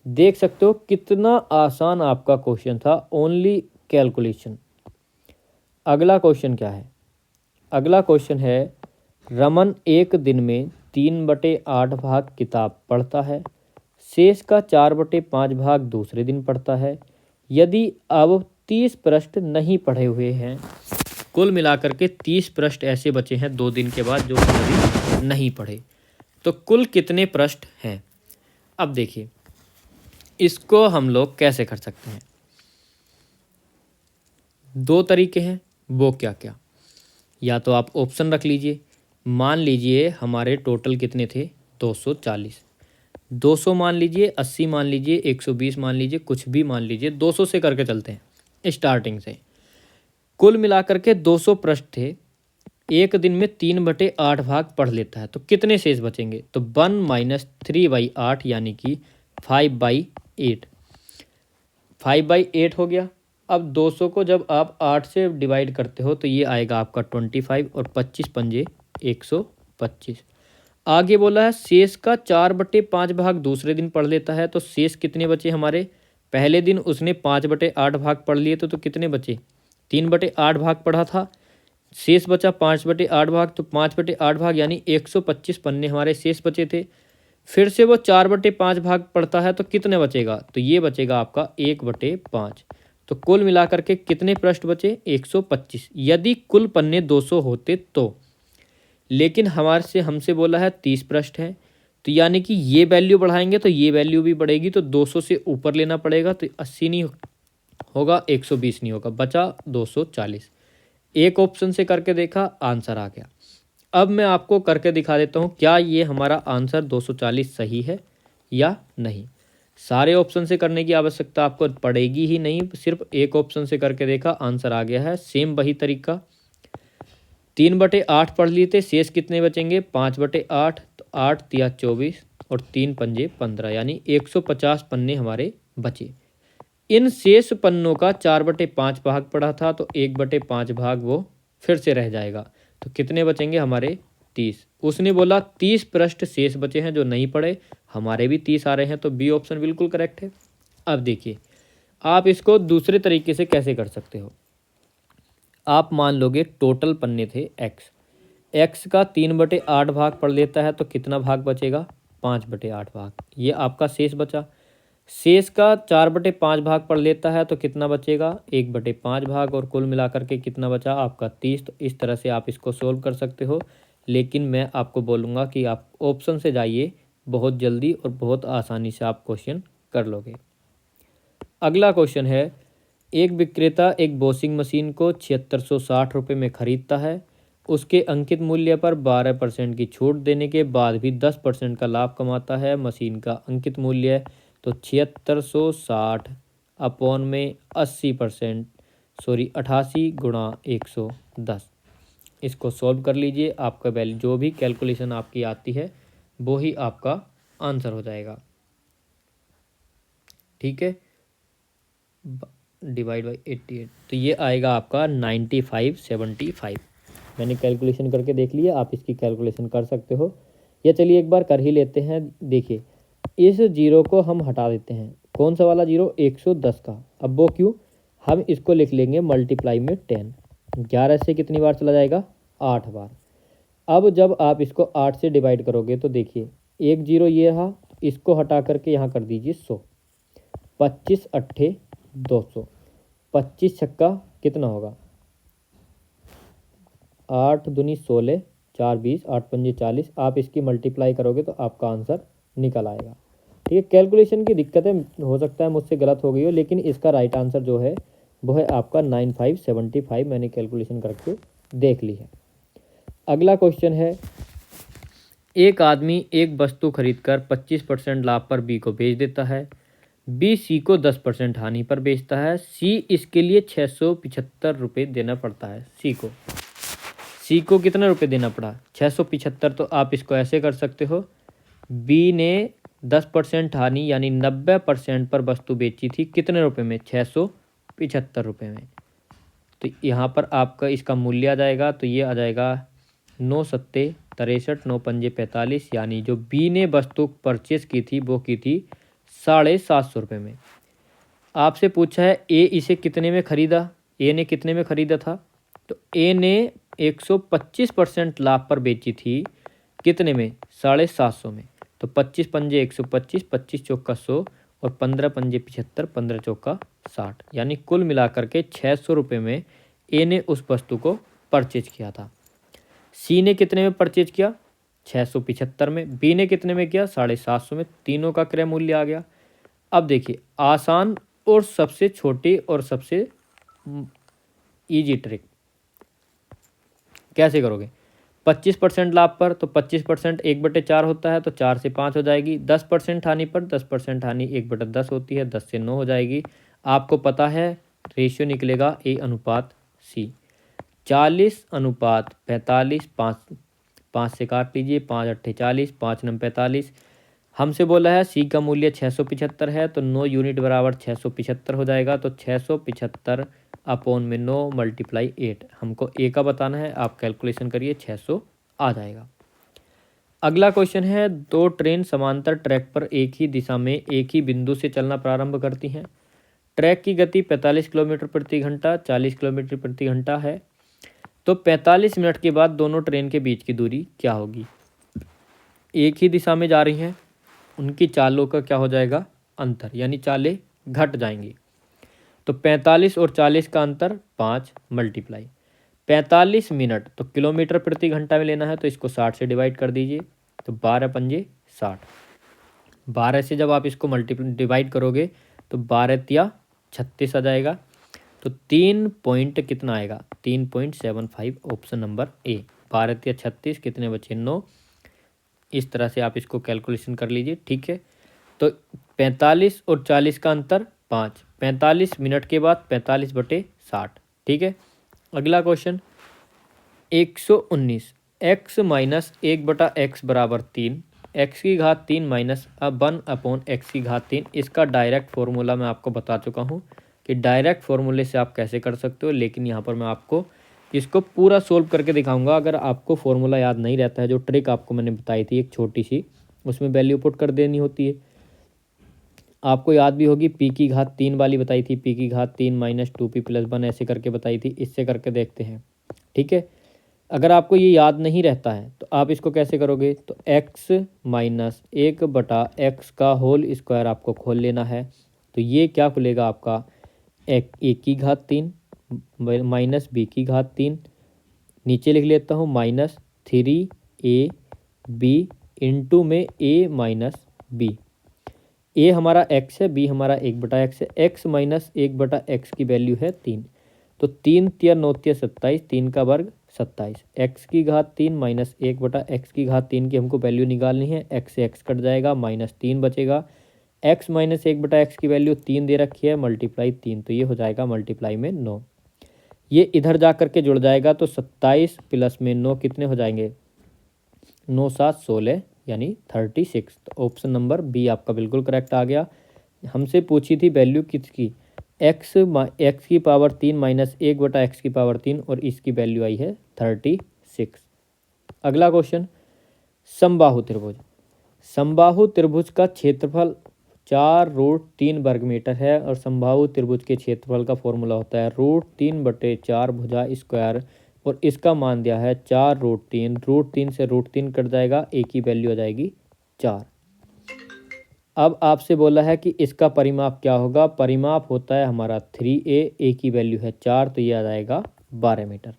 देख सकते हो कितना आसान आपका क्वेश्चन था, ओनली कैलकुलेशन। अगला क्वेश्चन क्या है, अगला क्वेश्चन है रमन एक दिन में 3/8 भाग किताब पढ़ता है, शेष का 4/5 भाग दूसरे दिन पढ़ता है। यदि अब 30 पृष्ठ नहीं पढ़े हुए हैं, कुल मिलाकर के 30 पृष्ठ ऐसे बचे हैं 2 दिन के बाद जो अभी नहीं पढ़े, तो कुल कितने पृष्ठ हैं। अब देखिए इसको हम लोग कैसे कर सकते हैं, 2 तरीके हैं, वो क्या क्या, या तो आप ऑप्शन रख लीजिए। मान लीजिए हमारे टोटल कितने थे 240, 200 मान लीजिए, 80 मान लीजिए, 120 मान लीजिए, कुछ भी मान लीजिए, 200 से करके चलते हैं स्टार्टिंग से। कुल मिलाकर के 200 पृष्ठ थे, एक दिन में 3/8 भाग पढ़ लेता है, तो कितने शेष बचेंगे, तो 1 - 3/8 यानी कि 5/8, 5/8 हो गया। अब 200 को जब आप 8 से डिवाइड करते हो तो ये आएगा आपका 25 और 25 पंजे 125। आगे बोला है शेष का 4/5 भाग दूसरे दिन पढ़ लेता है, तो शेष कितने बचे हमारे, पहले दिन उसने 5/8 भाग पढ़ लिए तो कितने बचे 3/8 भाग पढ़ा था, शेष बचा 5/8 भाग, तो 5/8 भाग यानी 125 पन्ने हमारे शेष बचे थे। फिर से वो 4/5 भाग पढ़ता है तो कितने बचेगा, तो ये बचेगा आपका 1/5। तो कुल मिलाकर के कितने पृष्ठ बचे 125, यदि कुल पन्ने 200 होते तो। लेकिन हमसे बोला है 30 पृष्ठ है, तो यानी कि ये वैल्यू बढ़ाएंगे तो ये वैल्यू भी बढ़ेगी, तो 200 से ऊपर लेना पड़ेगा, तो 80 नहीं होगा, 120 नहीं होगा, बचा 240। एक ऑप्शन से करके देखा, आंसर आ गया। अब मैं आपको करके दिखा देता हूँ क्या ये हमारा आंसर 240 सही है या नहीं। सारे ऑप्शन से करने की आवश्यकता आपको पड़ेगी ही नहीं, सिर्फ एक ऑप्शन से करके देखा, आंसर आ गया है। सेम वही तरीका, 3/8 पढ़ लिए थे, शेष कितने बचेंगे 5/8, तो 8 तिया 24 और 3 पंजे 15 यानी 150 पन्ने हमारे बचे। इन शेष पन्नों का 4/5 भाग पढ़ा था, तो 1/5 भाग वो फिर से रह जाएगा, तो कितने बचेंगे हमारे 30। उसने बोला 30 पृष्ठ शेष बचे हैं जो नहीं पढ़े, हमारे भी 30 आ रहे हैं, तो बी ऑप्शन बिल्कुल करेक्ट है। अब देखिए आप इसको दूसरे तरीके से कैसे कर सकते हो। आप मान लोगे टोटल पन्ने थे एक्स, एक्स का 3/8 भाग पड़ लेता है तो कितना भाग बचेगा, 5/8 भाग, ये आपका शेष बचा। शेष का 4/5 भाग पड़ लेता है तो कितना बचेगा, 1/5 भाग, और कुल मिलाकर के कितना बचा आपका 30। तो इस तरह से आप इसको सोल्व कर सकते हो, लेकिन मैं आपको बोलूँगा कि आप ऑप्शन से जाइए, बहुत जल्दी और बहुत आसानी से आप क्वेश्चन कर लोगे। अगला क्वेश्चन है, एक विक्रेता एक वॉशिंग मशीन को 7660 रुपये में खरीदता है, उसके अंकित मूल्य पर 12% की छूट देने के बाद भी 10% का लाभ कमाता है। मशीन का अंकित मूल्य तो 7660 अपॉन में 80%, सॉरी 88 गुणा 110। इसको सॉल्व कर लीजिए, आपका वैल्यू जो भी कैलकुलेशन आपकी आती है वो ही आपका आंसर हो जाएगा। ठीक है, डिवाइड बाई 88, तो ये आएगा आपका 9575। मैंने कैलकुलेशन करके देख लिया, आप इसकी कैलकुलेशन कर सकते हो, या चलिए एक बार कर ही लेते हैं। देखिए इस जीरो को हम हटा देते हैं, कौन सा वाला जीरो, 110 का। अब वो क्यों, हम इसको लिख लेंगे मल्टीप्लाई में 10। 11 से कितनी बार चला जाएगा, 8 बार। अब जब आप इसको 8 से डिवाइड करोगे तो देखिए एक जीरो ये रहा, इसको हटा करके यहाँ कर दीजिए 100, 25 अट्ठे 200, 25 छक्का कितना होगा, 8 दूनी 16, 4 20, 8 पंजे 40। आप इसकी मल्टीप्लाई करोगे तो आपका आंसर निकल आएगा। ठीक है, कैलकुलेशन की दिक्कतें हो सकता है मुझसे गलत हो गई हो, लेकिन इसका राइट आंसर जो है वो है आपका 9575। मैंने कैलकुलेशन करके देख ली है। अगला क्वेश्चन है, एक आदमी एक वस्तु खरीदकर 25% लाभ पर बी को बेच देता है, बी सी को 10% हानि पर बेचता है, सी इसके लिए 675 रुपये देना पड़ता है। सी को कितना रुपये देना पड़ा, 675। तो आप इसको ऐसे कर सकते हो, बी ने 10% हानि यानी 90% पर वस्तु बेची थी, कितने रुपए में, 675 रुपये में। तो यहाँ पर आपका इसका मूल्य आ जाएगा, तो ये आ जाएगा 9 सत्ते 63, 9 पंजे 45, यानी जो बी ने वस्तु परचेस की थी वो की थी 750 रुपये में। आपसे पूछा है ए इसे कितने में खरीदा, ए ने कितने में खरीदा था, तो ए ने 125% लाभ पर बेची थी, कितने में, 750 में। तो 25 पंजे 125, 25 चौका 100, और 15 पंजे 75, 15 चौका 60, यानी कुल मिलाकर के 600 रुपये में ए ने उस वस्तु को परचेज किया था। सी ने कितने में परचेज किया, 675 में, बी ने कितने में किया, 750 में। तीनों का क्रय मूल्य आ गया। अब देखिए आसान और सबसे छोटी और सबसे इजी ट्रिक कैसे करोगे, 25% लाभ पर तो 25% 1/4 होता है, तो 4 से 5 हो जाएगी। 10% हानि पर 10% हानि 1/10 होती है, 10 से 9 हो जाएगी। आपको पता है रेशियो निकलेगा ए अनुपात सी, 40:45, 5 से काट लीजिए, 5 अट्ठे 40, 5 9 45। हमसे बोला है सी का मूल्य 675 है, तो 9 यूनिट बराबर 675 हो जाएगा। तो 675 अपॉन में 9 मल्टीप्लाई 8, हमको ए का बताना है, आप कैलकुलेशन करिए, 600 आ जाएगा। अगला क्वेश्चन है, दो ट्रेन समांतर ट्रैक पर एक ही दिशा में एक ही बिंदु से चलना प्रारंभ करती हैं। ट्रैक की गति 45 किलोमीटर प्रति घंटा 40 किलोमीटर प्रति घंटा है, तो 45 मिनट के बाद दोनों ट्रेन के बीच की दूरी क्या होगी। एक ही दिशा में जा रही हैं, उनकी चालों का क्या हो जाएगा, अंतर, यानी चालें घट जाएंगी। तो 45 और 40 का अंतर 5 मल्टीप्लाई 45 मिनट, तो किलोमीटर प्रति घंटा में लेना है, तो इसको 60 से डिवाइड कर दीजिए, तो 12 पंजे 60। 12 से जब आप इसको डिवाइड करोगे तो 12 तिया 36 आ जाएगा। तो 3 पॉइंट कितना आएगा, 3.75, ऑप्शन नंबर ए। 12 तिया 36, कितने बचे, 9। इस तरह से आप इसको कैलकुलेशन कर लीजिए। ठीक है, तो 45 और 40 का अंतर 5, 45 मिनट के बाद 45/60। ठीक है, अगला क्वेश्चन 119, x माइनस 1/x बराबर 3, x की घात 3 माइनस 1 अपॉन x की घात 3। इसका डायरेक्ट फॉर्मूला मैं आपको बता चुका हूँ कि डायरेक्ट फॉर्मूले से आप कैसे कर सकते हो, लेकिन यहाँ पर मैं आपको इसको पूरा सोल्व करके दिखाऊंगा। अगर आपको फॉर्मूला याद नहीं रहता है, जो ट्रिक आपको मैंने बताई थी एक छोटी सी, उसमें वैल्यू पुट कर देनी होती है। आपको याद भी होगी पी की घात 3 वाली बताई थी, पी की घात 3 माइनस 2p + 1 ऐसे करके बताई थी। इससे करके देखते हैं, ठीक है। अगर आपको ये याद नहीं रहता है तो आप इसको कैसे करोगे, तो x माइनस 1/x का होल स्क्वायर आपको खोल लेना है। तो ये क्या खुलेगा आपका, ए की घात 3 माइनस बी की घात 3, नीचे लिख लेता हूँ माइनस 3ab इंटू में a माइनस बी। ए हमारा x है, बी हमारा 1/x है, x माइनस 1/x की वैल्यू है 3। तो 3 तिया 9 तिया 27, 3 का वर्ग 27, x की घात 3 माइनस 1/x की घात 3 की हमको वैल्यू निकालनी है। x से x कट जाएगा, माइनस 3 बचेगा। x माइनस 1/x की वैल्यू 3 दे रखी है, मल्टीप्लाई 3, तो ये हो जाएगा मल्टीप्लाई में 9। ये इधर जा करके जुड़ जाएगा, तो 27 प्लस में 9 कितने हो जाएंगे, 9 7 16 यानी 36। तो ऑप्शन नंबर बी आपका बिल्कुल करेक्ट आ गया। हमसे पूछी थी वैल्यू किसकी, x की पावर 3 माइनस 1/x की पावर 3 और इसकी वैल्यू आई है 36। अगला क्वेश्चन, समबाहु त्रिभुज। समबाहु त्रिभुज का क्षेत्रफल 4√3 वर्ग मीटर है और समबाहु त्रिभुज के क्षेत्रफल का फॉर्मूला होता है √3/4 भुजा स्क्वायर और इसका मान दिया है 4√3। √3 से √3 कट जाएगा, ए की वैल्यू आ जाएगी 4। अब आपसे बोला है कि इसका परिमाप क्या होगा, परिमाप होता है हमारा 3a, ए की वैल्यू है 4, तो ये आ जाएगा 12 मीटर।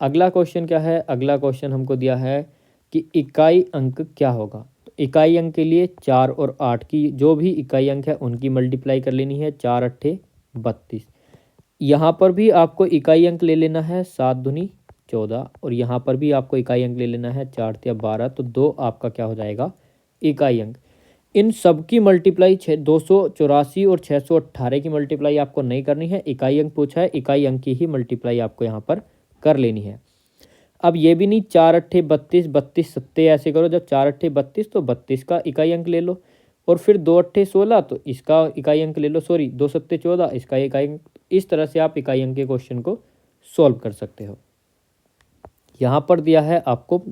अगला क्वेश्चन क्या है, अगला क्वेश्चन हमको दिया है कि इकाई अंक क्या होगा। तो इकाई अंक के लिए 4 और 8 की जो भी इकाई अंक है उनकी मल्टीप्लाई कर लेनी है, 4 8 32। यहाँ पर भी आपको इकाई अंक ले लेना है, 7 दूनी 14 और यहाँ पर भी आपको इकाई अंक ले लेना है, 4 तिया 12, तो 2 आपका क्या हो जाएगा, इकाई अंक। इन सब की मल्टीप्लाई 284 और 618 की मल्टीप्लाई आपको नहीं करनी है, इकाई अंक पूछा है, इकाई अंक की ही मल्टीप्लाई आपको यहाँ पर कर लेनी है। अब ये भी नहीं 4 8 32, 32 सत्ते ऐसे करो, जब 4 8 32 तो 32 का इकाई अंक ले लो और फिर 2 8 16 तो इसका इकाई अंक ले लो, सॉरी 2 सत्ते 14 इसका इकाई अंक। इस तरह से आप इकाई अंक के क्वेश्चन को सॉल्व कर सकते हो। यहाँ पर दिया है आपको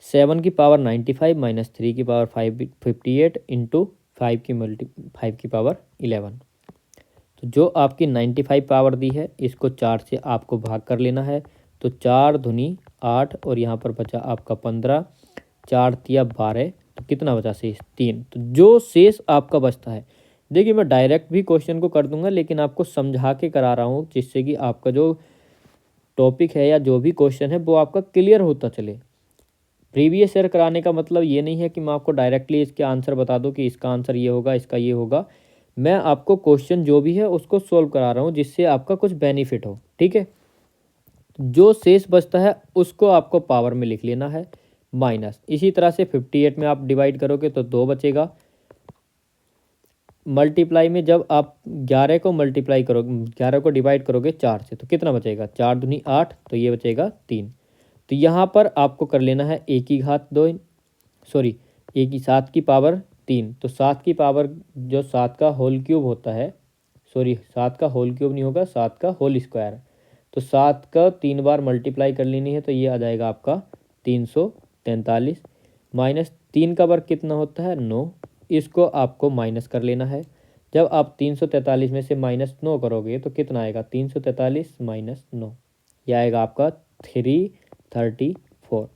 7 की पावर 95 माइनस 3 की पावर 58 इंटू 5 की पावर 11। तो जो आपकी 95 पावर दी है इसको 4 से आपको भाग कर लेना है, तो 4 दूनी 8 और यहाँ पर बचा आपका 15, 4 तिया 12, तो कितना बचा शेष 3। तो जो शेष आपका बचता है, देखिए मैं डायरेक्ट भी क्वेश्चन को कर दूंगा लेकिन आपको समझा के करा रहा हूँ जिससे कि आपका जो टॉपिक है या जो भी क्वेश्चन है वो आपका क्लियर होता चले। प्रीवियस ईयर कराने का मतलब ये नहीं है कि मैं आपको डायरेक्टली इसके आंसर बता दूं कि इसका आंसर ये होगा, इसका ये होगा। मैं आपको क्वेश्चन जो भी है उसको सोल्व करा रहा हूँ जिससे आपका कुछ बेनिफिट हो, ठीक है। जो शेष बचता है उसको आपको पावर में लिख लेना है माइनस। इसी तरह से 58 में आप डिवाइड करोगे तो 2 बचेगा, मल्टीप्लाई में जब आप 11 को मल्टीप्लाई करोगे, 11 को डिवाइड करोगे 4 से तो कितना बचेगा, 4 दूनी 8, तो ये बचेगा 3। तो यहाँ पर आपको कर लेना है ए की घात 2, सॉरी ए की 7 की पावर 3, तो 7 की पावर जो 7 का होल क्यूब होता है, सॉरी 7 का होल क्यूब नहीं होगा, 7 का होल स्क्वायर, तो 7 का 3 बार मल्टीप्लाई कर लेनी है, तो ये आ जाएगा आपका 343 माइनस 3 का वर्ग कितना होता है 9, इसको आपको माइनस कर लेना है। जब आप 343 में से -9 करोगे तो कितना आएगा, 343 माइनस 9, यह आएगा आपका 334।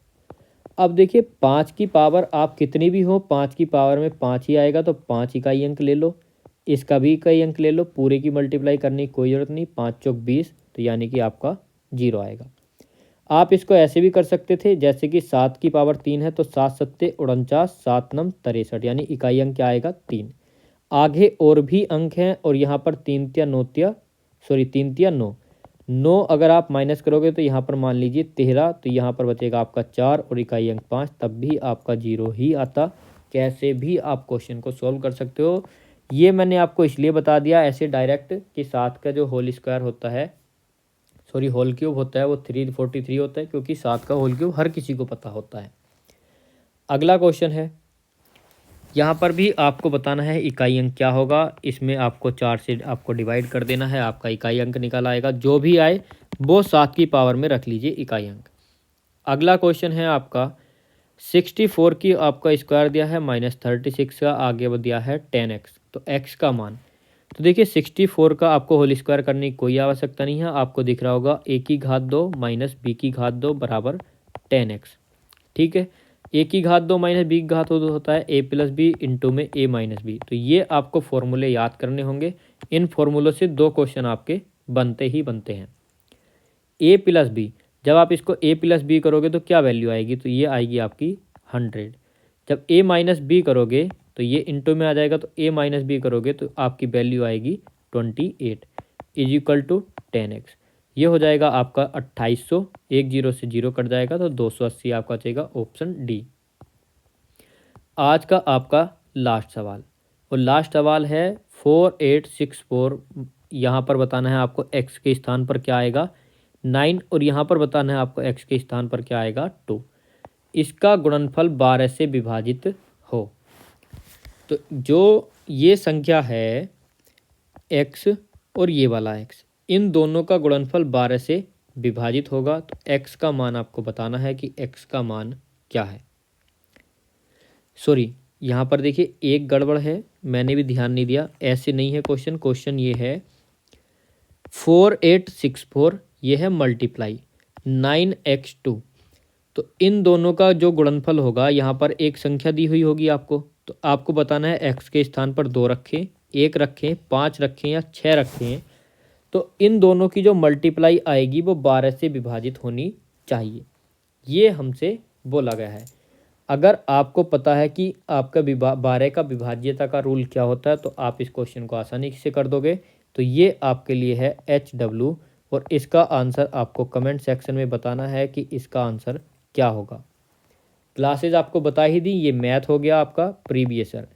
अब देखिए 5 की पावर आप कितनी भी हो, 5 की पावर में 5 ही आएगा, तो 5 इकाई अंक ले लो, इसका भी इकाई अंक ले लो, पूरे की मल्टीप्लाई करने की कोई ज़रूरत नहीं, 5 चौक 20, तो यानी कि आपका 0 आएगा। आप इसको ऐसे भी कर सकते थे, जैसे कि 7 की पावर 3 है तो 7 सत्ते 49, 7 नम 63, यानी इकाई अंक क्या आएगा 3। आगे और भी अंक हैं और यहाँ पर 3 तिया 9 तिया, सॉरी 3 तिया 9, 9 अगर आप माइनस करोगे तो यहाँ पर मान लीजिए 13, तो यहाँ पर बचेगा आपका 4 और इकाई अंक 5, तब भी आपका 0 ही आता। कैसे भी आप क्वेश्चन को सॉल्व कर सकते हो। ये मैंने आपको इसलिए बता दिया ऐसे डायरेक्ट कि 7 का जो होल स्क्वायर होता है, सॉरी होल क्यूब होता है, वो 343 होता है, क्योंकि 7 का होल क्यूब हर किसी को पता होता है। अगला क्वेश्चन है, यहाँ पर भी आपको बताना है इकाई अंक क्या होगा। इसमें आपको 4 से आपको डिवाइड कर देना है, आपका इकाई अंक निकल आएगा, जो भी आए वो 7 की पावर में रख लीजिए इकाई अंक। अगला क्वेश्चन है आपका 64 की आपका स्क्वायर दिया है -36 का आगे दिया है 10x, तो x का मान, तो देखिए 64 का आपको होल स्क्वायर करने की कोई आवश्यकता नहीं है। आपको दिख रहा होगा a की घात 2 माइनस b की घात 2 बराबर 10x। ठीक है, a की घात 2 माइनस b की घात 2 होता है a प्लस बी इंटू में a माइनस बी। तो ये आपको फॉर्मूले याद करने होंगे। इन फॉर्मूलों से 2 क्वेश्चन आपके बनते ही बनते हैं। a प्लस बी, जब आप इसको a प्लस बी करोगे तो क्या वैल्यू आएगी, तो ये आएगी आपकी 100। जब a माइनस बी करोगे तो ये इंटू में आ जाएगा, तो a माइनस बी करोगे तो आपकी वैल्यू आएगी 28 इज इक्वल टू 10x। ये हो जाएगा आपका 2800, एक जीरो से जीरो कट जाएगा तो 280 आपका बचेगा ऑप्शन डी। आज का आपका लास्ट सवाल, और लास्ट सवाल है 4864। यहाँ पर बताना है आपको x के स्थान पर क्या आएगा 9, और यहाँ पर बताना है आपको x के स्थान पर क्या आएगा 2। इसका गुणनफल 12 से विभाजित हो। तो जो ये संख्या है x और ये वाला x, इन दोनों का गुणनफल 12 से विभाजित होगा। तो x का मान आपको बताना है कि x का मान क्या है। सॉरी, यहाँ पर देखिए एक गड़बड़ है, मैंने भी ध्यान नहीं दिया। ऐसे नहीं है क्वेश्चन, क्वेश्चन ये है 4864, ये है मल्टीप्लाई 9x2। तो इन दोनों का जो गुणनफल होगा, यहाँ पर एक संख्या दी हुई होगी आपको, तो आपको बताना है x के स्थान पर 2 रखें, 1 रखें, 5 रखें या 6 रखें। तो इन दोनों की जो मल्टीप्लाई आएगी वो 12 से विभाजित होनी चाहिए, ये हमसे बोला गया है। अगर आपको पता है कि आपका 12 का विभाज्यता का रूल क्या होता है तो आप इस क्वेश्चन को आसानी से कर दोगे। तो ये आपके लिए है HW, और इसका आंसर आपको कमेंट सेक्शन में बताना है कि इसका आंसर क्या होगा। क्लासेज आपको बता ही दी, ये मैथ हो गया आपका प्रीवियस ईयर।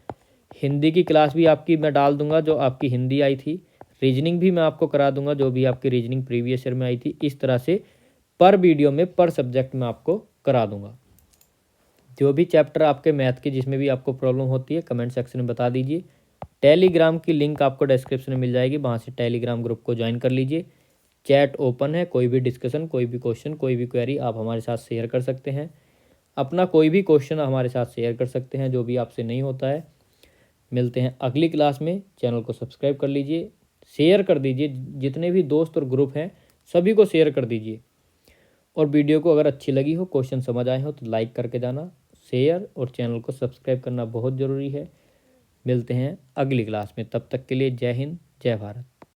हिंदी की क्लास भी आपकी मैं डाल दूंगा जो आपकी हिंदी आई थी, रीजनिंग भी मैं आपको करा दूंगा जो भी आपकी रीजनिंग प्रीवियस ईयर में आई थी। इस तरह से पर वीडियो में पर सब्जेक्ट में आपको करा दूंगा। जो भी चैप्टर आपके मैथ के जिसमें भी आपको प्रॉब्लम होती है कमेंट सेक्शन में बता दीजिए। टेलीग्राम की लिंक आपको डिस्क्रिप्शन में मिल जाएगी, वहाँ से टेलीग्राम ग्रुप को ज्वाइन कर लीजिए। चैट ओपन है, कोई भी डिस्कशन, कोई भी क्वेश्चन, कोई भी क्वेरी आप हमारे साथ शेयर कर सकते हैं। अपना कोई भी क्वेश्चन हमारे साथ शेयर कर सकते हैं जो भी आपसे नहीं होता है। मिलते हैं अगली क्लास में। चैनल को सब्सक्राइब कर लीजिए, शेयर कर दीजिए, जितने भी दोस्त और ग्रुप हैं सभी को शेयर कर दीजिए। और वीडियो को अगर अच्छी लगी हो, क्वेश्चन समझ आए हो तो लाइक करके जाना, शेयर और चैनल को सब्सक्राइब करना बहुत ज़रूरी है। मिलते हैं अगली क्लास में, तब तक के लिए जय हिंद, जय भारत।